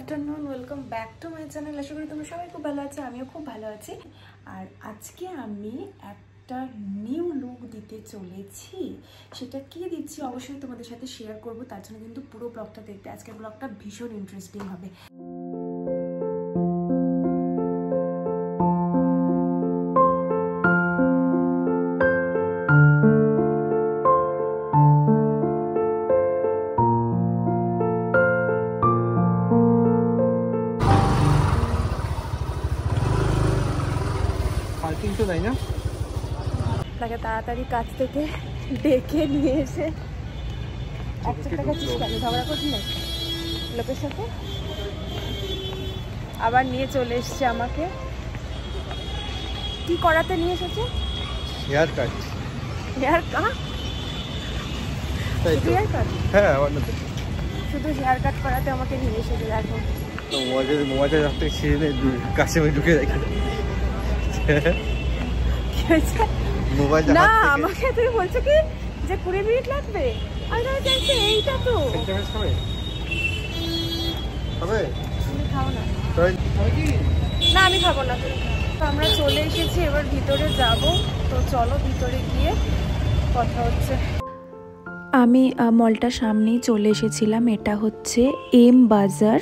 Afternoon welcome back to my channel. आशा करी तुम्हारा सबाई खूब भालो आछो, आमिओ खूब भालो आछि। আর আজকে আমি একটা নিউ লুক দিতে চলেছি। সেটা কি দিচ্ছি অবশ্যই তোমাদের সাথে শেয়ার করব, তার জন্য কিন্তু পুরো ব্লগটা দেখতে। আজকের ব্লগটা ভীষণ ইন্টারেস্টিং হবে। তাকে তাড়াতাড়ি কাছ থেকে ডেকে নিয়ে এসে ঝগড়া করছি না লোকের সাথে, আবার নিয়ে চলে এসছে আমাকে। কি করাতে নিয়ে এসেছে? Haircut. Haircut? Haircut? হ্যাঁ, শুধু হেয়ার কাট করাতে আমাকে নিয়ে এসেছে। দেখো মোবাইলটা রাখতে ছিঁড়ে কাছে আমি ঢুকে রাখি। কি হয়েছে? না আমাকে তুমি বলছো কি যে 20 মিনিট লাগবে? আরে জানতে এইটা তো খাবে তুমি খাও না? না আমি খাবো না, তুমি খাও। আমরা চলে এসেছি, এবার ভিতরে যাব। তো চলো ভিতরে গিয়ে কথা হচ্ছে। আমি মলটার সামনেই চলে এসেছিলাম। এটা হচ্ছে এম বাজার।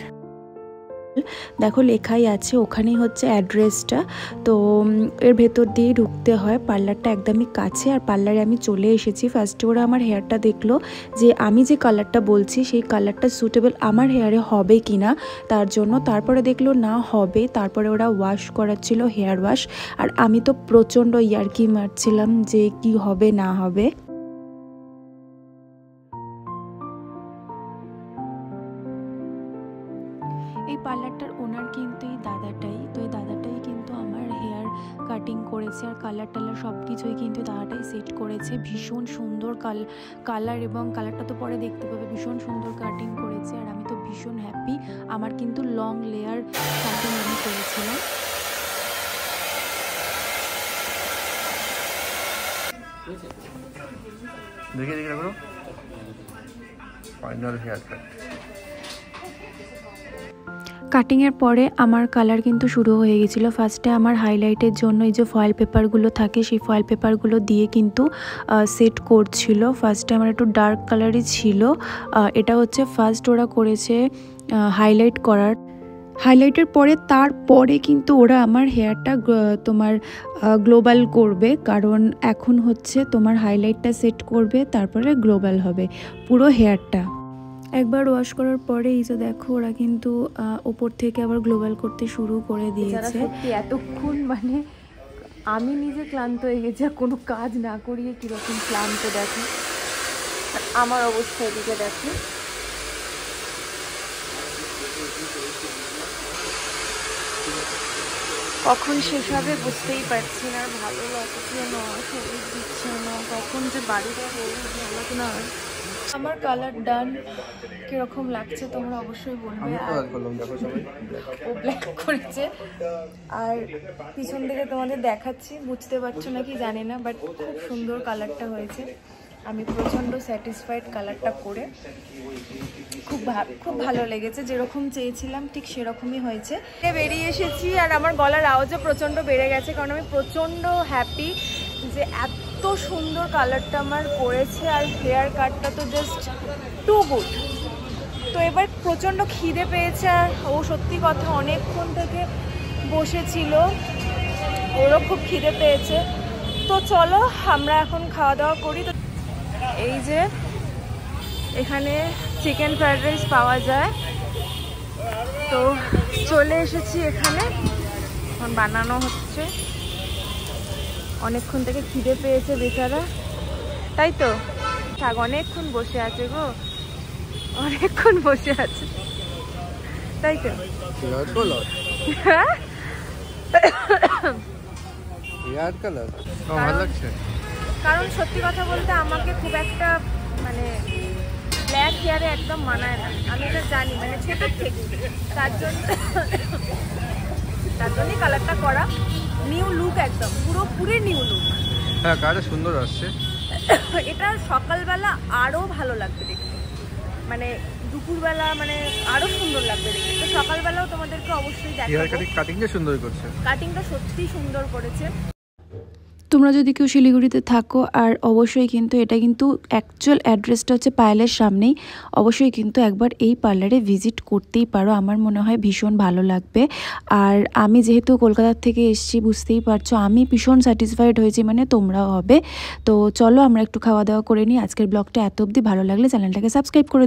দেখো লেখাই আছে, ওখানেই হচ্ছে অ্যাড্রেসটা। তো এর ভেতর দিয়ে ঢুকতে হয়। পার্লারটা একদমই কাছে। আর পার্লারে আমি চলে এসেছি। ফার্স্টে ওরা আমার হেয়ারটা দেখলো যে আমি যে কালারটা বলছি সেই কালারটা সুটেবল আমার হেয়ারে হবে কি না, তার জন্য। তারপরে দেখলো না হবে। তারপরে ওরা ওয়াশ করাচ্ছিল, হেয়ার ওয়াশ। আর আমি তো প্রচণ্ড ইয়ার্কি মারছিলাম যে কি হবে না হবে। এই পার্লারটার ওনার কিন্তু এই দাদাটাই। তো এই দাদাটাই কিন্তু আমার হেয়ার কাটিং করেছে, আর কালার টালার সব কিছুই কিন্তু দাদাটাই সেট করেছে। ভীষণ সুন্দর কালার, এবং কালারটা তো পরে দেখতে পাবে। ভীষণ সুন্দর কাটিং করেছে, আর আমি তো ভীষণ হ্যাপি। আমার কিন্তু লং লেয়ার কাটিং আমি করেছিলাম। দেখে রাখো ফাইনাল হেয়ার কাট। কাটিংয়ের পরে আমার কালার কিন্তু শুরু হয়ে গেছিলো। ফার্স্টে আমার হাইলাইটের জন্য এই যে ফয়েল পেপারগুলো থাকে, সেই ফয়েল পেপারগুলো দিয়ে কিন্তু সেট করছিল। ফার্স্টে আমার একটু ডার্ক কালারই ছিল। এটা হচ্ছে ফার্স্ট ওরা করেছে হাইলাইট করার। হাইলাইটের পরে তারপরে কিন্তু ওরা আমার হেয়ারটা তোমার গ্লোবাল করবে, কারণ এখন হচ্ছে তোমার হাইলাইটটা সেট করবে, তারপরে গ্লোবাল হবে পুরো হেয়ারটা। একবার ওয়াশ করার পরে এই যে দেখো ওরা কিন্তু ওপর থেকে আবার গ্লোবাল করতে শুরু করে দিয়েছে। এতক্ষণ মানে আমি নিজে ক্লান্ত হয়ে গেছি, আর কোনো কাজ না করিয়ে কীরকম ক্লান্ত দেখো। আমার অবস্থা এদিকে দেখো। কখন শেষ হবে বুঝতেই পারছি না, আর ভালো লাগছে না, শরীর দিচ্ছে না। কখন যে বাড়িটা ভালো না। আমার কালার ডান। কিরকম লাগছে তোমরা অবশ্যই বলবে। ও ব্ল্যাক করেছে, আর পিছন থেকে তোমাদের দেখাচ্ছি, বুঝতে পারছো নাকি জানি না, বাট খুব সুন্দর কালারটা হয়েছে। আমি প্রচণ্ড স্যাটিসফাইড কালারটা করে। খুব ভালো লেগেছে, যেরকম চেয়েছিলাম ঠিক সেরকমই হয়েছে। বেরিয়ে এসেছি, আর আমার গলার আওয়াজও প্রচণ্ড বেড়ে গেছে, কারণ আমি প্রচণ্ড হ্যাপি যে এত সুন্দর কালারটা আমার করেছে। আর হেয়ার কাটটা তো জাস্ট টু গুড। তো এবার প্রচণ্ড খিদে পেয়েছে, আর ও সত্যি কথা অনেকক্ষণ থেকে বসেছিল, ওরও খুব খিদে পেয়েছে। তো চলো আমরা এখন খাওয়া দাওয়া করি। তো এই যে এখানে চিকেন ফ্রাইড রাইস পাওয়া যায়, তো চলে এসেছি এখানে, এখন বানানো হচ্ছে। অনেকক্ষণ থেকে খিদে পেয়েছে বেচারা, তাই তো থাক। অনেকক্ষণ বসে আছে গো, অনেকক্ষণ বসে আছে, তাই তো। কারণ সত্যি কথা বলতে আমাকে খুব একটা মানে ব্ল্যাক হেয়ারে একদম মানায় না, আমি এটা জানি, মানে ছোটোর থেকে। তার জন্যই কালারটা করা। নিউ লুক, একদম পুরোপুরি নিউ লুক। হ্যাঁ, কালারটা সুন্দর আসছে। এটা সকালবেলা আরও ভালো লাগবে দেখতে, মানে দুপুরবেলা মানে আরো সুন্দর লাগবে দেখতে। তো সকালবেলাও তোমাদেরকে অবশ্যই হেয়ার দেখাবো। কাটিংটা সুন্দর করছে, কাটিংটা সত্যিই সুন্দর করেছে। তোমরা যদি কেউ শিলিগুড়িতে থাকো, আর অবশ্যই কিন্তু এটা কিন্তু অ্যাকচুয়াল অ্যাড্রেসটা হচ্ছে পায়েলের সামনেই, অবশ্যই কিন্তু একবার এই পার্লারে ভিজিট করতেই পারো। আমার মনে হয় ভীষণ ভালো লাগবে। আর আমি যেহেতু কলকাতার থেকে এসেছি, বুঝতেই পারছো আমি ভীষণ স্যাটিসফাইড হয়েছি, মানে তোমরাও হবে। তো চলো আমরা একটু খাওয়া দাওয়া করে নিই। আজকের ব্লগটা এত অবধি, ভালো লাগলে চ্যানেলটাকে সাবস্ক্রাইব করে